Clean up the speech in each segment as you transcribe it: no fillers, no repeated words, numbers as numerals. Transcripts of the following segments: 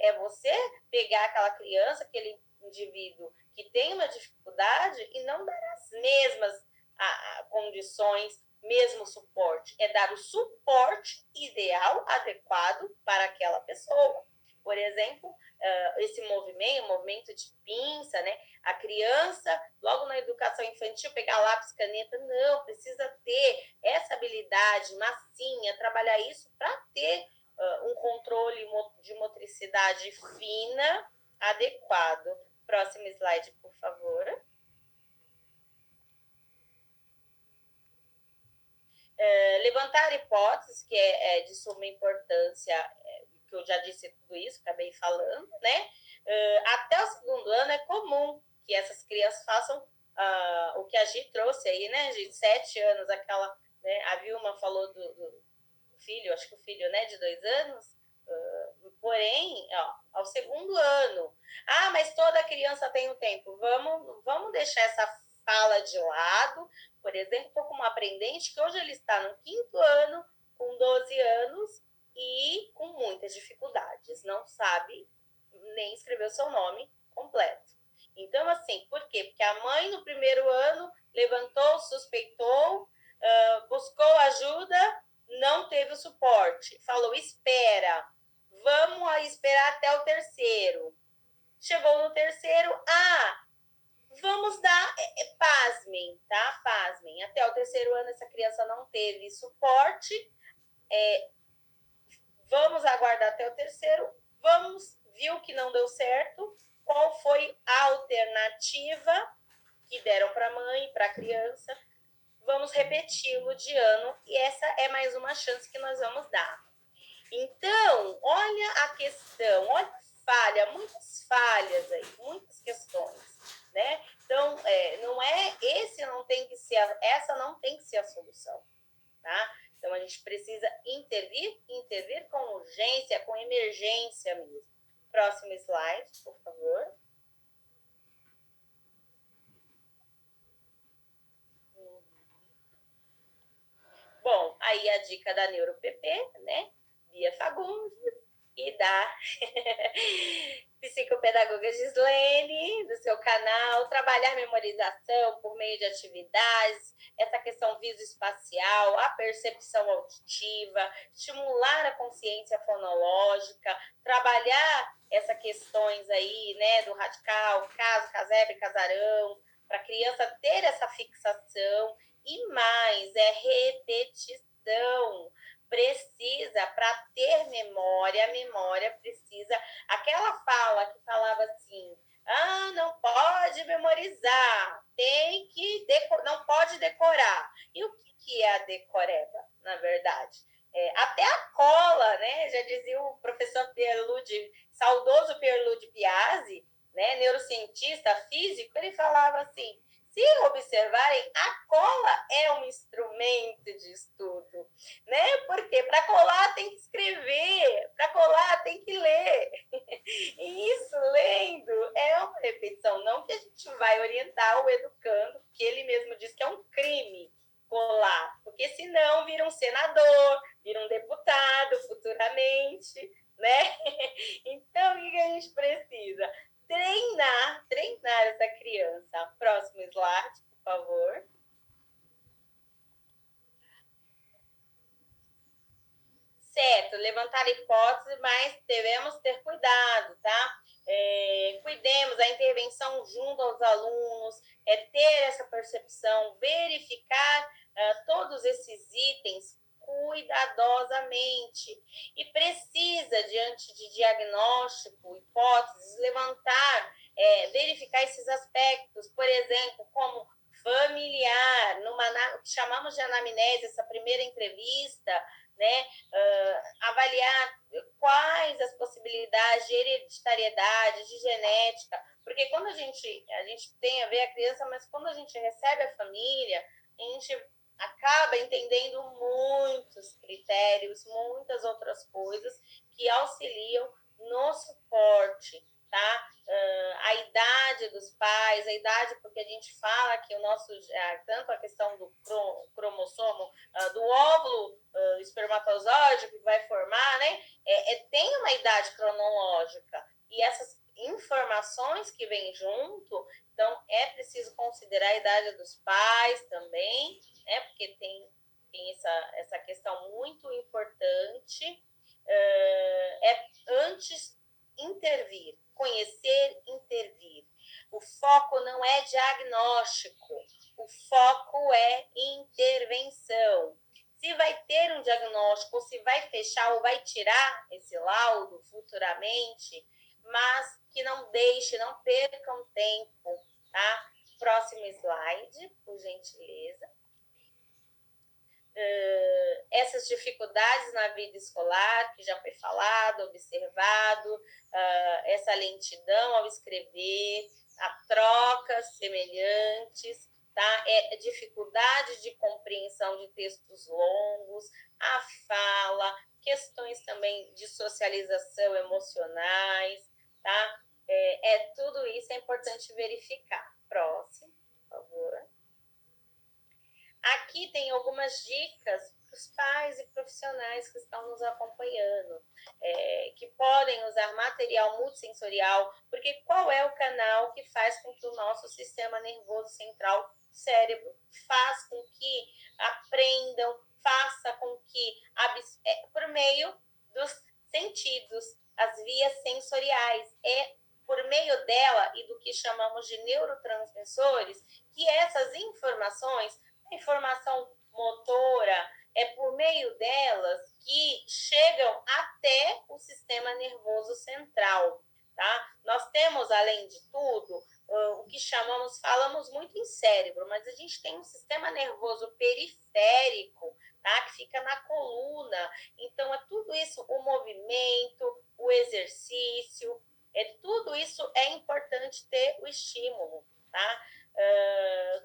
é você pegar aquela criança, aquele indivíduo que tem uma dificuldade e não dar as mesmas condições, mesmo suporte. É dar o suporte ideal, adequado para aquela pessoa. Por exemplo, esse movimento de pinça, né? A criança, logo na educação infantil, pegar lápis, caneta, não, precisa ter essa habilidade, massinha, trabalhar isso para ter um controle de motricidade fina, adequado. Próximo slide, por favor. Levantar hipóteses, que é de suma importância, que eu já disse tudo isso, acabei falando, né? Até o segundo ano é comum que essas crianças façam o que a Gi trouxe aí, né, Gi? 7 anos, aquela, né? A Vilma falou do filho, acho que o filho, né, de 2 anos, porém, ao segundo ano, mas toda criança tem um tempo, vamos deixar essa fala de lado. Por exemplo, estou com uma aprendente que hoje ele está no 5º ano, com 12 anos e com muitas dificuldades, não sabe nem escrever o seu nome completo. Então, assim, por quê? Porque a mãe no primeiro ano levantou, suspeitou, buscou ajuda, não teve o suporte, falou, espera, vamos esperar até o terceiro. Chegou no terceiro, vamos dar, pasmem, tá? Pasmem. Até o terceiro ano essa criança não teve suporte, vamos aguardar até o terceiro, viu que não deu certo, qual foi a alternativa que deram para a mãe, para a criança, vamos repeti-lo de ano, e essa é mais uma chance que nós vamos dar. Então, olha a questão, olha a falha, muitas falhas aí, muitas questões, né? Então, essa não tem que ser a solução, tá? Então, a gente precisa intervir com urgência, com emergência mesmo. Próximo slide, por favor. Bom, aí a dica da NeuroPP, né? Bia Fagundes, e da psicopedagoga Gislene, do seu canal, trabalhar a memorização por meio de atividades, essa questão visoespacial, a percepção auditiva, estimular a consciência fonológica, trabalhar essas questões aí, né, do radical, caso, casebre, casarão, para a criança ter essa fixação, e mais, é repetição. Precisa, para ter memória, a memória precisa, aquela fala que falava assim, não pode memorizar, não pode decorar. E o que é a decoreba, na verdade? Até a cola, né? Já dizia o professor Pierluigi, saudoso Pierluigi Biasi, né, neurocientista físico, ele falava assim, se observarem, a cola é um instrumento de estudo, né? Porque para colar tem que escrever, para colar tem que ler. E isso, lendo, é uma repetição. Não que a gente vai orientar o educando, porque ele mesmo diz que é um crime colar, porque senão vira um senador, vira um deputado futuramente, né? Então, o que a gente precisa? Treinar essa criança. Próximo slide, por favor. Certo, levantar hipóteses, mas devemos ter cuidado, tá? Cuidemos a intervenção junto aos alunos, ter essa percepção, verificar todos esses itens cuidadosamente. E precisa, diante de diagnóstico, hipóteses, levantar, verificar esses aspectos, por exemplo, como familiar, o que chamamos de anamnese, essa primeira entrevista, né? Avaliar quais as possibilidades de hereditariedade, de genética, porque quando a gente tem a ver a criança, mas quando a gente recebe a família, a gente acaba entendendo muitos critérios, muitas outras coisas que auxiliam no suporte, tá? A idade dos pais, a idade, porque a gente fala que o nosso, tanto a questão do cromossomo, do óvulo espermatozoide que vai formar, né, tem uma idade cronológica. E essas informações que vêm junto, então é preciso considerar a idade dos pais também, né, porque tem essa questão muito importante. Antes intervir, conhecer, intervir. O foco não é diagnóstico, o foco é intervenção. Se vai ter um diagnóstico, ou se vai fechar ou vai tirar esse laudo futuramente, mas que não deixe, não percam tempo, tá? Próximo slide, por gentileza. Essas dificuldades na vida escolar, que já foi falado, observado, essa lentidão ao escrever, a trocas semelhantes, tá? Dificuldade de compreensão de textos longos, a fala, questões também de socialização emocionais, tá? Tudo isso é importante verificar. Próximo, por favor. Aqui tem algumas dicas para os pais e profissionais que estão nos acompanhando, que podem usar material multissensorial, porque qual é o canal que faz com que o nosso sistema nervoso central, cérebro, faz com que aprendam, faça com que, por meio dos sentidos, as vias sensoriais, por meio dela e do que chamamos de neurotransmissores, que essas informações, a informação motora, é por meio delas que chegam até o sistema nervoso central, tá? Nós temos, além de tudo, o que falamos muito em cérebro, mas a gente tem um sistema nervoso periférico, tá? Que fica na coluna. Então, tudo isso, o movimento, o exercício, tudo isso é importante ter o estímulo, tá?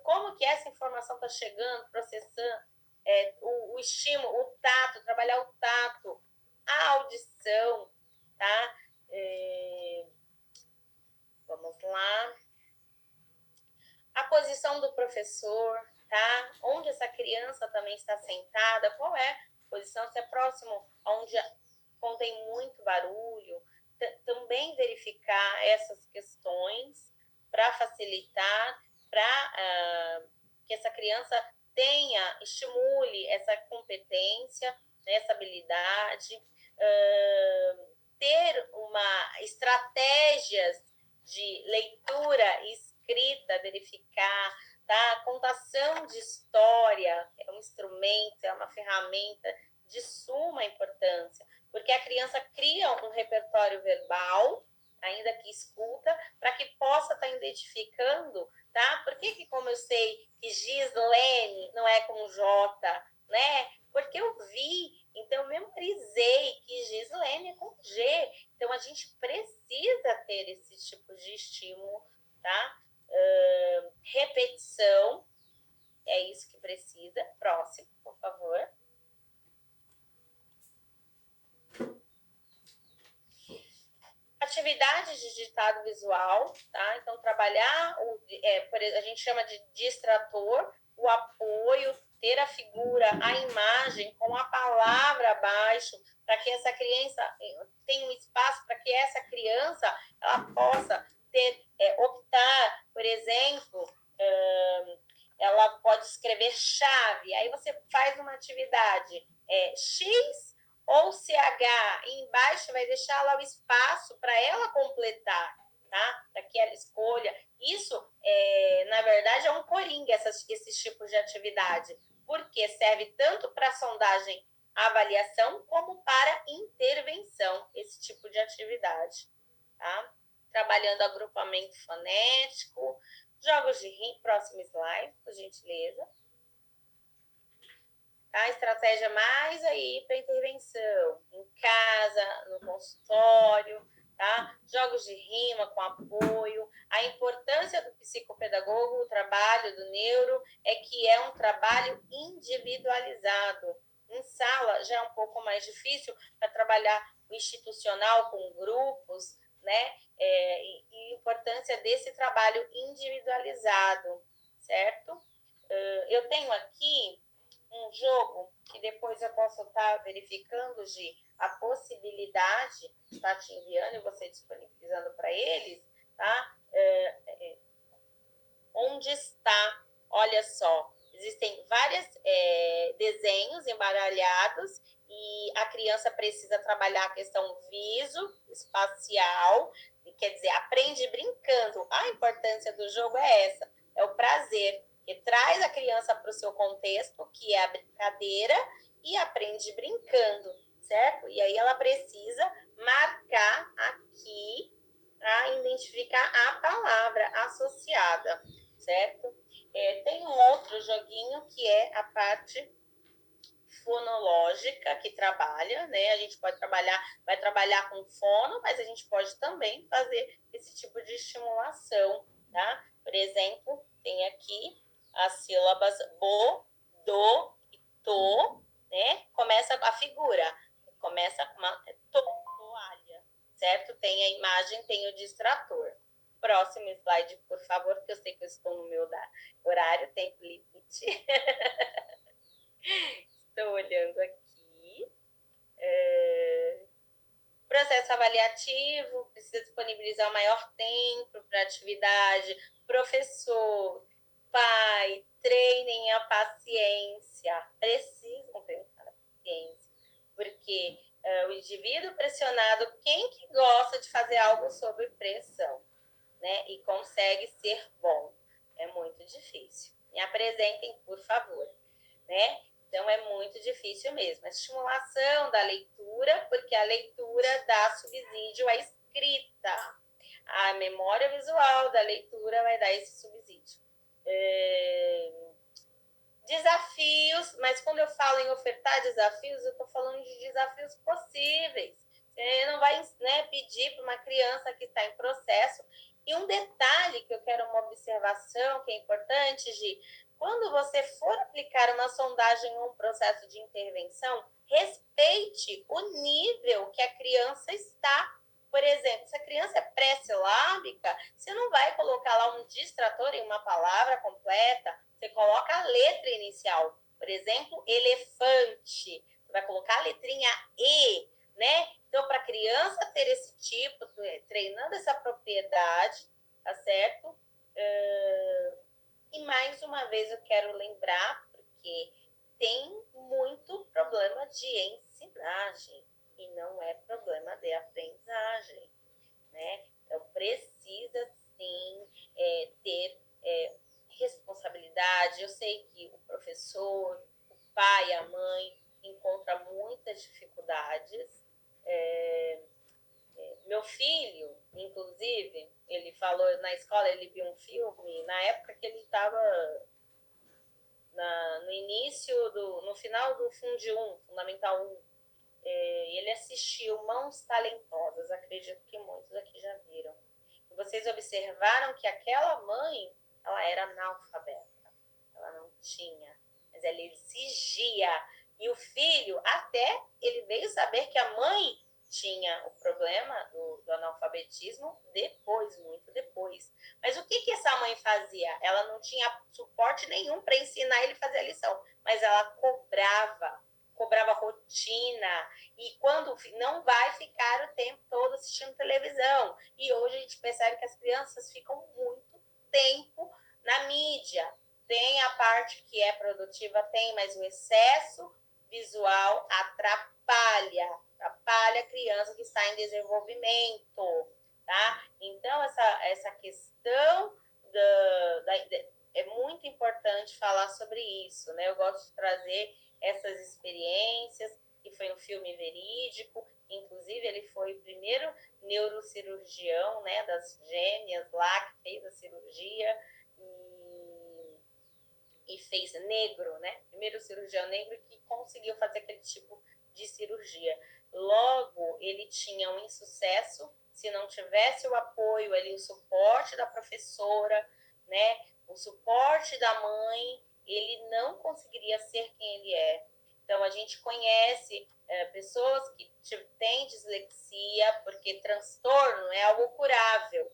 Como que essa informação está chegando, processando, o estímulo, o tato, trabalhar o tato, a audição, tá? Vamos lá. A posição do professor, tá? Onde essa criança também está sentada, qual é a posição, se é próximo onde contém muito barulho, também verificar essas questões para facilitar, para que essa criança estimule essa competência, né, essa habilidade, ter estratégias de leitura e escrita, verificar, tá? Contação de história é um instrumento, é uma ferramenta de suma importância, porque a criança cria um repertório verbal, ainda que escuta, para que possa estar identificando, tá? Por que, como eu sei que Gislene não é com J, né? Porque eu vi, então eu memorizei que Gislene é com G. Então a gente precisa ter esse tipo de estímulo, tá? Repetição, é isso que precisa. Próximo, por favor. Atividades de ditado visual, tá? Então, trabalhar, a gente chama de distrator, o apoio, ter a figura, a imagem com a palavra abaixo, para que essa criança tenha um espaço para que essa criança ela possa optar, por exemplo, ela pode escrever chave, aí você faz uma atividade X ou CH, e embaixo vai deixar lá o espaço para ela completar, tá? Para que ela escolha. Isso, na verdade, é um coringa, esses tipos de atividade, porque serve tanto para sondagem, avaliação, como para intervenção, esse tipo de atividade, tá? Trabalhando agrupamento fonético, jogos de rima, próximo slide, por gentileza. A estratégia mais aí para intervenção, em casa, no consultório, tá? Jogos de rima com apoio. A importância do psicopedagogo, o trabalho do neuro, é que é um trabalho individualizado. Em sala já é um pouco mais difícil para trabalhar o institucional com grupos, né? E a importância desse trabalho individualizado, certo? Eu tenho aqui um jogo que depois eu posso estar verificando, Gi, a possibilidade de estar te enviando e você disponibilizando para eles, tá? Onde está, olha só, existem vários desenhos embaralhados e a criança precisa trabalhar a questão espacial, quer dizer, aprende brincando. A importância do jogo é essa, é o prazer, que traz a criança para o seu contexto, que é a brincadeira, e aprende brincando, certo? E aí ela precisa marcar aqui para identificar a palavra associada, certo? Tem um outro joguinho que é a parte fonológica que trabalha, né? A gente pode trabalhar, vai trabalhar com fono, mas a gente pode também fazer esse tipo de estimulação, tá? Por exemplo, tem aqui as sílabas bo, do e to, né? Começa a figura, começa com uma toalha, certo? Tem a imagem, tem o distrator. Próximo slide, por favor, porque eu sei que eu estou no meu horário, tempo limite. Estou olhando aqui. Processo avaliativo, precisa disponibilizar o maior tempo para atividade. Professor, pai, treinem a paciência. Precisam treinar a paciência. Porque o indivíduo pressionado, quem que gosta de fazer algo sob pressão, né? E consegue ser bom? É muito difícil. Me apresentem, por favor, né? Então, é muito difícil mesmo. A estimulação da leitura, porque a leitura dá subsídio à escrita. A memória visual da leitura vai dar esse subsídio. Desafios, mas quando eu falo em ofertar desafios, eu estou falando de desafios possíveis. Você não vai, né, pedir para uma criança que está em processo. E um detalhe que eu quero uma observação que é importante, Gi, quando você for aplicar uma sondagem ou um processo de intervenção, respeite o nível que a criança está. Por exemplo, se a criança é pré-silábica, você não vai colocar lá um distrator em uma palavra completa, você coloca a letra inicial. Por exemplo, elefante. Você vai colocar a letrinha E, né? Então, para a criança ter esse tipo, treinando essa propriedade, tá certo? E mais uma vez eu quero lembrar, porque tem muito problema de ensinagem e não é problema de aprendizagem, né? Então, precisa sim ter responsabilidade. Eu sei que o professor, o pai, a mãe encontra muitas dificuldades. Meu filho, inclusive, ele falou na escola, ele viu um filme na época que ele estava no início, no final do Fundamental 1, ele assistiu Mãos Talentosas, acredito que muitos aqui já viram. E vocês observaram que aquela mãe, ela era analfabeta, ela não tinha, mas ela exigia. E o filho, até ele veio saber que a mãe tinha o problema do analfabetismo depois, muito depois. Mas o que essa mãe fazia? Ela não tinha suporte nenhum para ensinar ele a fazer a lição, mas ela cobrava rotina, e quando não vai ficar o tempo todo assistindo televisão. E hoje a gente percebe que as crianças ficam muito tempo na mídia. Tem a parte que é produtiva, tem, mas o excesso visual atrapalha a criança que está em desenvolvimento, tá? Então, essa questão é muito importante falar sobre isso, né? Eu gosto de trazer essas experiências, que foi um filme verídico, inclusive ele foi o primeiro neurocirurgião, né, das gêmeas lá, que fez a cirurgia e fez negro, né? Primeiro cirurgião negro que conseguiu fazer aquele tipo de cirurgia. Logo, ele tinha um insucesso se não tivesse o apoio ali, o suporte da professora, né? O suporte da mãe, ele não conseguiria ser quem ele é. Então, a gente conhece pessoas que têm dislexia, porque transtorno é algo curável.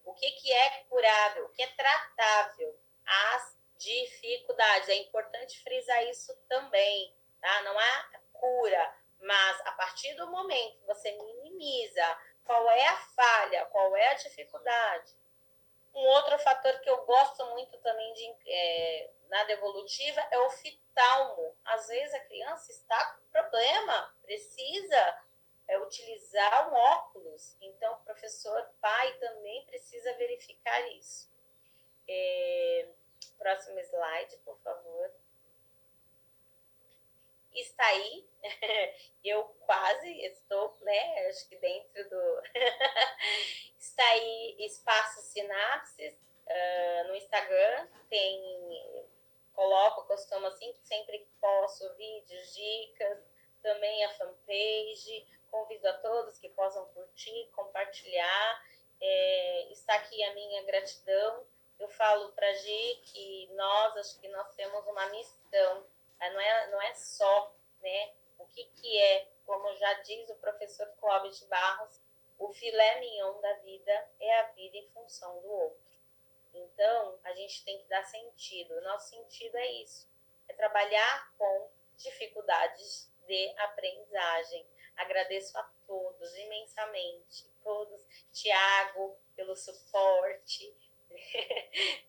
O que é curável, o que é tratável, as dificuldades. É importante frisar isso também, tá? Não há cura, mas a partir do momento que você minimiza qual é a falha, qual é a dificuldade. Um outro fator que eu gosto muito também na devolutiva é o oftalmo. Às vezes a criança está com problema, precisa utilizar um óculos. Então, o professor, pai, também precisa verificar isso. Próximo slide, por favor. Está aí. Eu quase estou, né? Acho que dentro do... Está aí Espaço Sinapses no Instagram. Costumo assim, sempre que posso, vídeos, dicas. Também a fanpage. Convido a todos que possam curtir, compartilhar. Está aqui a minha gratidão. Eu falo para a Gi que acho que nós temos uma missão. Não é só, né, o que é, como já diz o professor Clóvis de Barros, o filé mignon da vida é a vida em função do outro. Então, a gente tem que dar sentido. O nosso sentido é isso, é trabalhar com dificuldades de aprendizagem. Agradeço a todos imensamente, todos, Tiago, pelo suporte.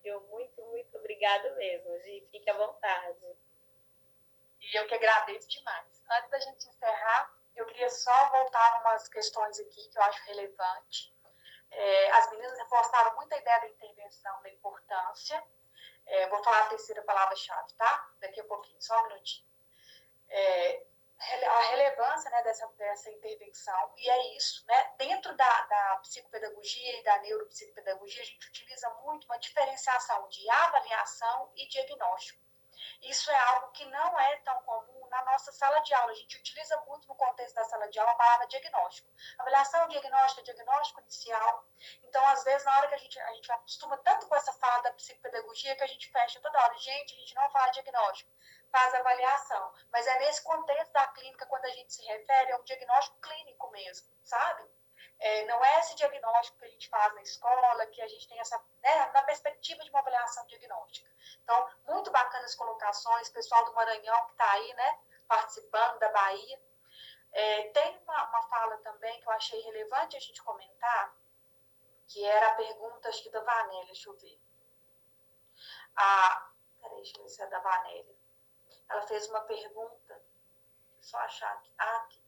Eu muito obrigado mesmo, Gi, fique à vontade. E eu que agradeço demais. Antes da gente encerrar, eu queria só voltar umas questões aqui que eu acho relevante. As meninas reforçaram muito a ideia da intervenção, da importância. Vou falar a terceira palavra-chave, tá? Daqui a pouquinho, só um minutinho. A relevância, né, dessa intervenção, e é isso, né? Dentro da psicopedagogia e da neuropsicopedagogia, a gente utiliza muito uma diferenciação de avaliação e diagnóstico. Isso é algo que não é tão comum na nossa sala de aula. A gente utiliza muito no contexto da sala de aula a palavra diagnóstico. Avaliação diagnóstica, diagnóstico inicial. Então, às vezes, na hora que a gente acostuma tanto com essa fala da psicopedagogia que a gente fecha toda hora. Gente, a gente não fala diagnóstico, faz avaliação. Mas é nesse contexto da clínica, quando a gente se refere a um diagnóstico clínico mesmo, sabe? Não é esse diagnóstico que a gente faz na escola, que a gente tem essa, né, na perspectiva de uma avaliação diagnóstica. Então, muito bacanas as colocações, pessoal do Maranhão que está aí, né, participando, da Bahia. Tem uma fala também que eu achei relevante a gente comentar, que era a pergunta, acho que da Vanélia, deixa eu ver. Peraí, deixa eu ver se é da Vanélia. Ela fez uma pergunta, só achar aqui. Aqui.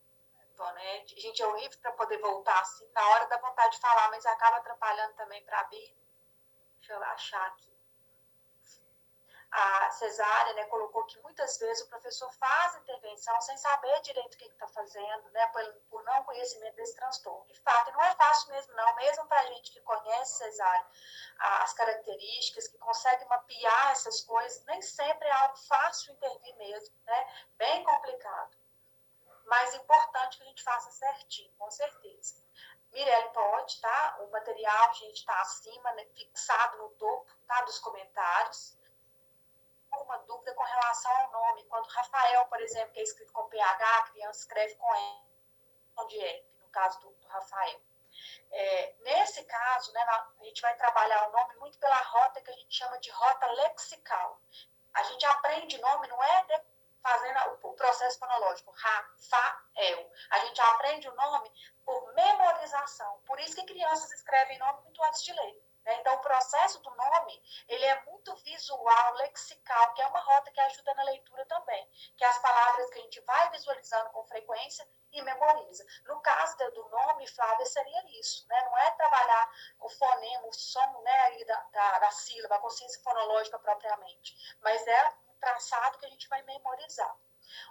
Né? Gente, é horrível para poder voltar assim, na hora da vontade de falar, mas acaba atrapalhando também para abrir. Deixa eu achar aqui. A Cesária, né, colocou que muitas vezes o professor faz intervenção sem saber direito o que está fazendo, né, por não conhecimento desse transtorno. De fato, não é fácil mesmo não, mesmo para a gente que conhece Cesária, as características, que consegue mapear essas coisas, nem sempre é algo fácil intervir mesmo, né, bem complicado. Mas é importante que a gente faça certinho, com certeza. Mirelle pode, tá? O material, a gente está acima, né, fixado no topo, tá? Dos comentários. Uma dúvida com relação ao nome. Quando Rafael, por exemplo, que é escrito com PH, a criança escreve com E, de F, no caso do Rafael. Nesse caso, né, a gente vai trabalhar o nome muito pela rota que a gente chama de rota lexical. A gente aprende nome, não é fazendo o processo fonológico, Rafael. A gente aprende o nome por memorização. Por isso que crianças escrevem nome muito antes de ler. Né? Então, o processo do nome, ele é muito visual, lexical, que é uma rota que ajuda na leitura também. Que é as palavras que a gente vai visualizando com frequência e memoriza. No caso do nome, Flávia, seria isso. Né? Não é trabalhar o fonema, o som, né, da sílaba, a consciência fonológica propriamente. Mas é traçado que a gente vai memorizar.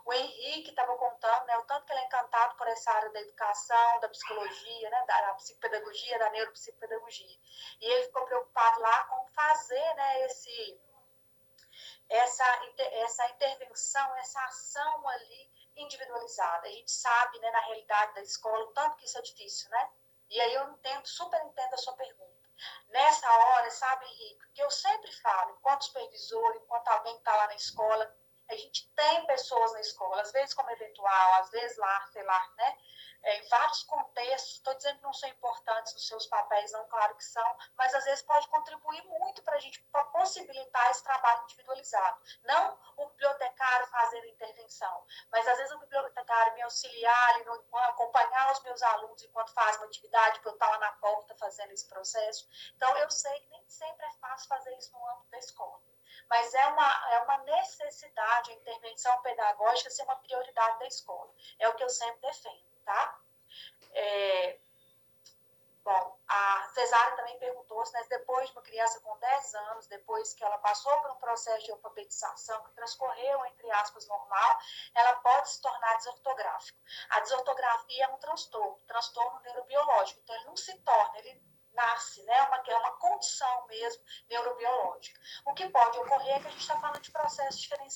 O Henrique estava contando, né, o tanto que ele é encantado por essa área da educação, da psicologia, né, da psicopedagogia, da neuropsicopedagogia. E ele ficou preocupado lá com fazer, né, essa intervenção, essa ação ali individualizada. A gente sabe, né, na realidade da escola, o tanto que isso é difícil, né? E aí eu super entendo a sua pergunta. Nessa hora, sabe, Henrique, que eu sempre falo, enquanto supervisor, enquanto alguém que está lá na escola, a gente tem pessoas na escola, às vezes como eventual, às vezes lá, sei lá, né? em vários contextos. Estou dizendo que não são importantes nos seus papéis, não, claro que são, mas às vezes pode contribuir muito para a gente, para possibilitar esse trabalho individualizado. Não o bibliotecário fazer a intervenção, mas às vezes o bibliotecário me auxiliar, acompanhar os meus alunos enquanto faz uma atividade, para eu estar lá na porta fazendo esse processo. Então, eu sei que nem sempre é fácil fazer isso no âmbito da escola, mas é uma necessidade a intervenção pedagógica ser uma prioridade da escola. É o que eu sempre defendo, tá? Bom, a Cesária também perguntou se depois de uma criança com 10 anos, depois que ela passou por um processo de alfabetização que transcorreu, entre aspas, normal, ela pode se tornar desortográfico. A desortografia é um transtorno neurobiológico, então ele não se torna, ele nasce, né? É uma condição mesmo neurobiológica. O que pode ocorrer é que a gente está falando de processos diferenciados